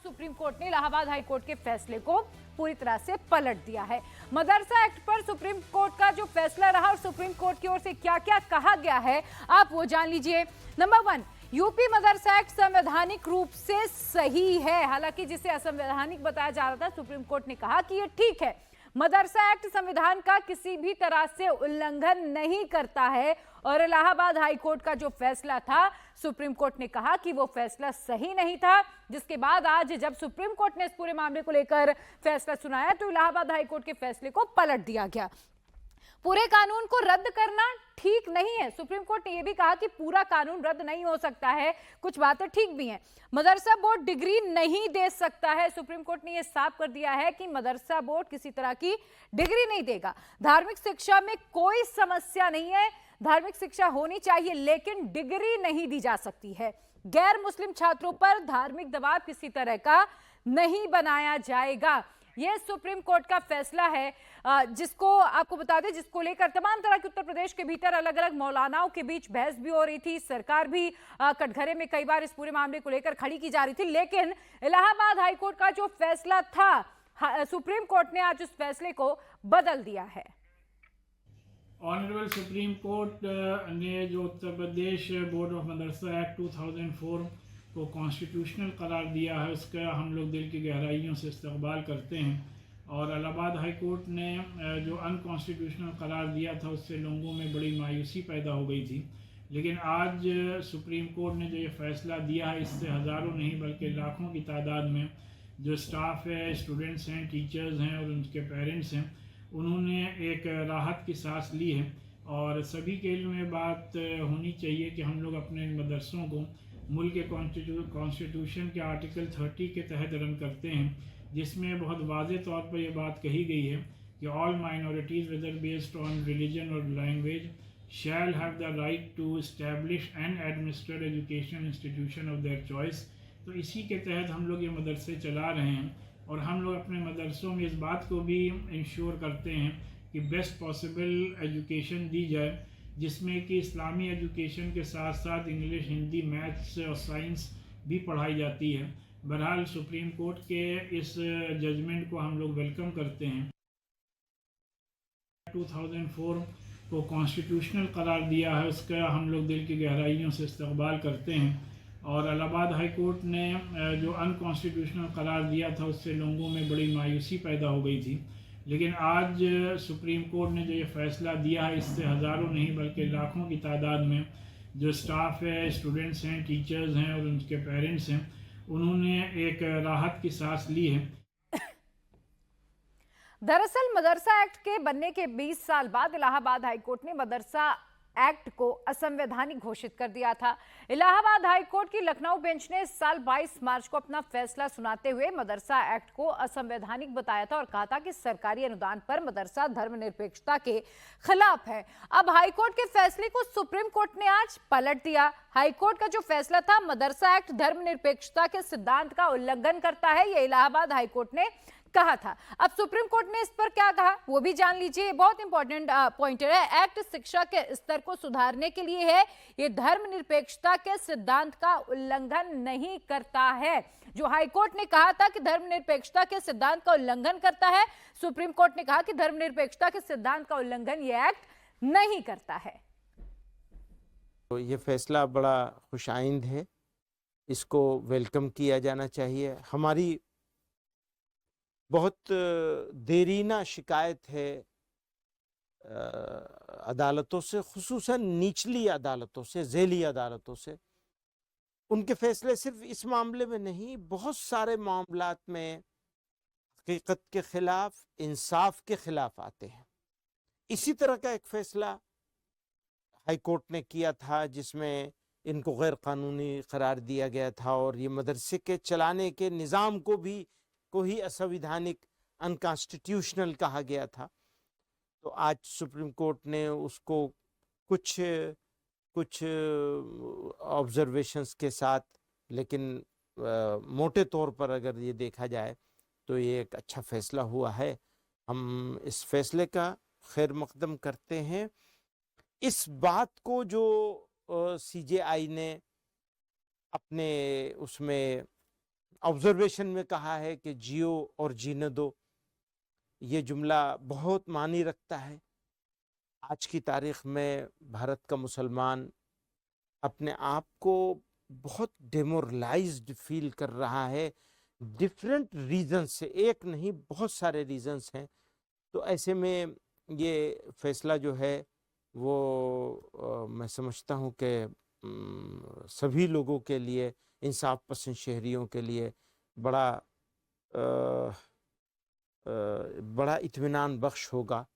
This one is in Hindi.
सुप्रीम कोर्ट ने इलाहाबाद हाई कोर्ट के फैसले को पूरी तरह से पलट दिया है। मदरसा एक्ट पर सुप्रीम कोर्ट का जो फैसला रहा और सुप्रीम कोर्ट की ओर से क्या क्या कहा गया है आप वो जान लीजिए। नंबर 1, यूपी मदरसा एक्ट संवैधानिक रूप से सही है। हालांकि जिसे असंवैधानिक बताया जा रहा था, सुप्रीम कोर्ट ने कहा कि यह ठीक है। मदरसा एक्ट संविधान का किसी भी तरह से उल्लंघन नहीं करता है और इलाहाबाद हाई कोर्ट का जो फैसला था, सुप्रीम कोर्ट ने कहा कि वो फैसला सही नहीं था। जिसके बाद आज जब सुप्रीम कोर्ट ने इस पूरे मामले को लेकर फैसला सुनाया तो इलाहाबाद हाई कोर्ट के फैसले को पलट दिया गया। पूरे कानून को रद्द करना ठीक नहीं है। सुप्रीम कोर्ट ने यह भी कहा कि पूरा कानून रद्द नहीं हो सकता है, कुछ बातें ठीक भी हैं। मदरसा बोर्ड डिग्री नहीं दे सकता है। सुप्रीम कोर्ट ने यह साफ कर दिया है कि मदरसा बोर्ड किसी तरह की डिग्री नहीं देगा। धार्मिक शिक्षा में कोई समस्या नहीं है, धार्मिक शिक्षा होनी चाहिए लेकिन डिग्री नहीं दी जा सकती है। गैर मुस्लिम छात्रों पर धार्मिक दबाव किसी तरह का नहीं बनाया जाएगा। यह सुप्रीम कोर्ट का फैसला है, जिसको आपको बता दें, जिसको लेकर तमाम तरह के उत्तर प्रदेश के भीतर अलग अलग मौलानाओं के बीच बहस भी हो रही थी। सरकार भी कटघरे में कई बार इस पूरे मामले को लेकर खड़ी की जा रही थी। लेकिन इलाहाबाद हाई कोर्ट का जो फैसला था, सुप्रीम कोर्ट ने आज उस फैसले को बदल दिया है। ऑनरेबल सुप्रीम कोर्ट ने जो Uttar Pradesh board of Madrasa act 2004 को कॉन्स्टिट्यूशनल करार दिया है, उसका हम लोग दिल की गहराइयों से इस्तकबाल करते हैं। और इलाहाबाद हाई कोर्ट ने जो अनकॉन्स्टिट्यूशनल करार दिया था उससे लोगों में बड़ी मायूसी पैदा हो गई थी। लेकिन आज सुप्रीम कोर्ट ने जो ये फ़ैसला दिया है, इससे हज़ारों नहीं बल्कि लाखों की तादाद में जो स्टाफ है, स्टूडेंट्स हैं, टीचर्स हैं और उनके पेरेंट्स हैं, उन्होंने एक राहत की सांस ली है। और सभी के लिए में बात होनी चाहिए कि हम लोग अपने मदरसों को मुल्क के कॉन्स्टिट्यूशन के आर्टिकल 30 के तहत रन करते हैं, जिसमें बहुत वाज़ेह तौर पर यह बात कही गई है कि all minorities whether based on religion और language shall have the right to establish and administer educational institution of their choice. तो इसी के तहत हम लोग ये मदरसे चला रहे हैं और हम लोग अपने मदरसों में इस बात को भी इंश्योर करते हैं कि बेस्ट पॉसिबल एजुकेशन दी जाए, जिसमें कि इस्लामी एजुकेशन के साथ साथ इंग्लिश, हिंदी, मैथ्स और साइंस भी पढ़ाई जाती है। बहरहाल सुप्रीम कोर्ट के इस जजमेंट को हम लोग वेलकम करते हैं। 2004 को कॉन्स्टिट्यूशनल करार दिया है, उसका हम लोग दिल की गहराइयों से इस्तकबाल करते हैं। और इलाहाबाद हाई कोर्ट ने जो अनकॉन्स्टिट्यूशनल करार दिया था उससे लोगों में बड़ी मायूसी पैदा हो गई थी। लेकिन आज सुप्रीम कोर्ट ने जो ये फ़ैसला दिया है, इससे हज़ारों नहीं बल्कि लाखों की तादाद में जो स्टाफ है, स्टूडेंट्स हैं, टीचर्स हैं और उनके पेरेंट्स हैं, उन्होंने एक राहत की सांस ली है। दरअसल मदरसा एक्ट के बनने के 20 साल बाद इलाहाबाद हाई कोर्ट ने मदरसा एक्ट को असंवैधानिक घोषित कर दिया था। इलाहाबाद हाई कोर्ट की लखनऊ बेंच ने इस साल 22 मार्च को अपना फैसला सुनाते हुए मदरसा एक्ट को असंवैधानिक बताया था और कहा था कि सरकारी अनुदान पर मदरसा धर्मनिरपेक्षता के खिलाफ है। अब हाई कोर्ट के फैसले को सुप्रीम कोर्ट ने आज पलट दिया। हाई कोर्ट का जो फैसला था, मदरसा एक्ट धर्मनिरपेक्षता के सिद्धांत का उल्लंघन करता है, यह इलाहाबाद हाई कोर्ट ने कहा था। अब सुप्रीम कोर्ट ने इस पर क्या कहा वो भी जान लीजिए। बहुत इंपॉर्टेंट पॉइंटर है। एक्ट शिक्षा के स्तर को सुधारने के लिए है, ये धर्मनिरपेक्षता के सिद्धांत का उल्लंघन नहीं करता है। जो हाई कोर्ट ने कहा था कि धर्मनिरपेक्षता के सिद्धांत का उल्लंघन करता है, सुप्रीम कोर्ट ने कहा कि धर्मनिरपेक्षता के सिद्धांत का उल्लंघन ये एक्ट नहीं करता है। तो ये फैसला बड़ा खुशाइंद है, इसको वेलकम किया जाना चाहिए। हमारी बहुत देरीना शिकायत है अदालतों से, खुसूसन निचली अदालतों से, ज़ेली अदालतों से। उनके फैसले सिर्फ इस मामले में नहीं, बहुत सारे मामलात में हकीकत के खिलाफ, इंसाफ के खिलाफ आते हैं। इसी तरह का एक फैसला हाई कोर्ट ने किया था जिसमें इनको गैर कानूनी करार दिया गया था और ये मदरसे के चलाने के निज़ाम को ही असंवैधानिक, अनकॉन्स्टिट्यूशनल कहा गया था। तो आज सुप्रीम कोर्ट ने उसको कुछ ऑब्जर्वेशंस के साथ, लेकिन मोटे तौर पर अगर ये देखा जाए तो ये एक अच्छा फैसला हुआ है। हम इस फैसले का खैर मकदम करते हैं। इस बात को जो सीजेआई ने अपने उसमें ऑब्जर्वेशन में कहा है कि जियो और जीने दो, ये जुमला बहुत मानी रखता है। आज की तारीख में भारत का मुसलमान अपने आप को बहुत डेमोरलाइज्ड फील कर रहा है, डिफरेंट रीजन से, एक नहीं बहुत सारे रीजन्स हैं। तो ऐसे में ये फैसला जो है वो मैं समझता हूँ कि सभी लोगों के लिए, इंसाफ पसंद शहरियों के लिए बड़ा इत्मीनान बख्श होगा।